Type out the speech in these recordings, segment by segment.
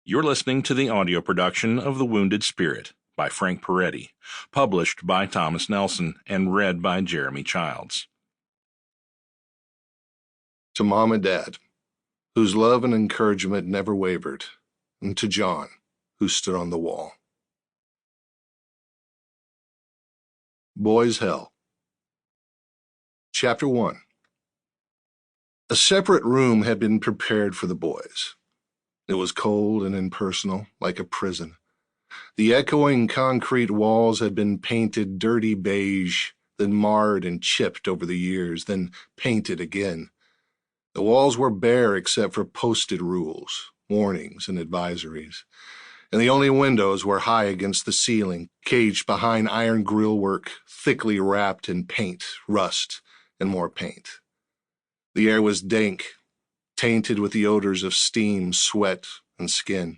You're listening to the audio production of The Wounded Spirit by Frank Peretti, published by Thomas Nelson and read by Jeremy Childs. To Mom and Dad, whose love and encouragement never wavered, and to John, who stood on the wall. Boys' Hell. Chapter 1. A separate room had been prepared for the boys. It was cold and impersonal, like a prison. The echoing concrete walls had been painted dirty beige, then marred and chipped over the years, then painted again. The walls were bare except for posted rules, warnings, and advisories, and the only windows were high against the ceiling, caged behind iron grillwork, thickly wrapped in paint, rust, and more paint. The air was dank, tainted with the odors of steam, sweat, and skin.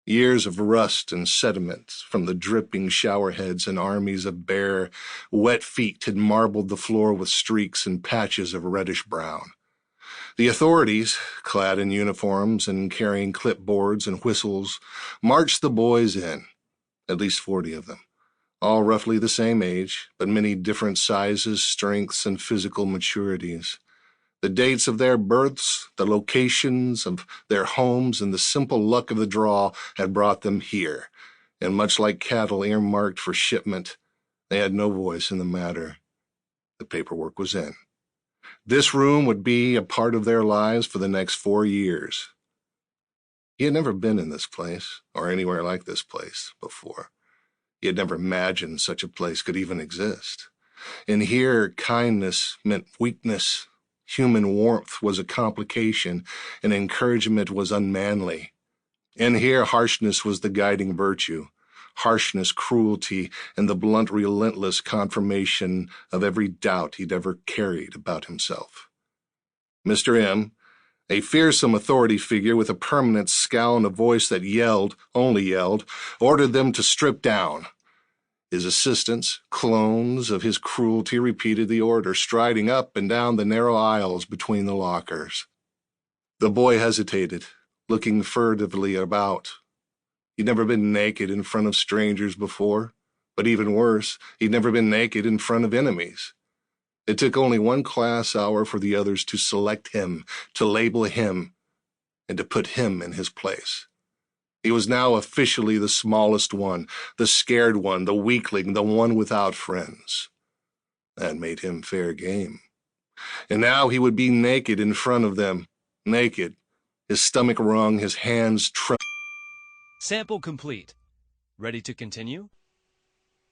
Years of rust and sediment from the dripping shower heads and armies of bare, wet feet had marbled the floor with streaks and patches of reddish brown. The authorities, clad in uniforms and carrying clipboards and whistles, marched the boys in, at least 40 of them, all roughly the same age, but many different sizes, strengths, and physical maturities. The dates of their births, the locations of their homes, and the simple luck of the draw had brought them here, and much like cattle earmarked for shipment, they had no voice in the matter. The paperwork was in. This room would be a part of their lives for the next 4 years. He had never been in this place, or anywhere like this place, before. He had never imagined such a place could even exist. And here, kindness meant weakness. Human warmth was a complication, and encouragement was unmanly. And here harshness was the guiding virtue. Harshness, cruelty, and the blunt, relentless confirmation of every doubt he'd ever carried about himself. Mr. M., a fearsome authority figure with a permanent scowl and a voice that yelled, only yelled, ordered them to strip down. His assistants, clones of his cruelty, repeated the order, striding up and down the narrow aisles between the lockers. The boy hesitated, looking furtively about. He'd never been naked in front of strangers before, but even worse, he'd never been naked in front of enemies. It took only one class hour for the others to select him, to label him, and to put him in his place. He was now officially the smallest one, the scared one, the weakling, the one without friends. That made him fair game. And now he would be naked in front of them, naked, his stomach wrung, his hands trembling. Sample complete. Ready to continue?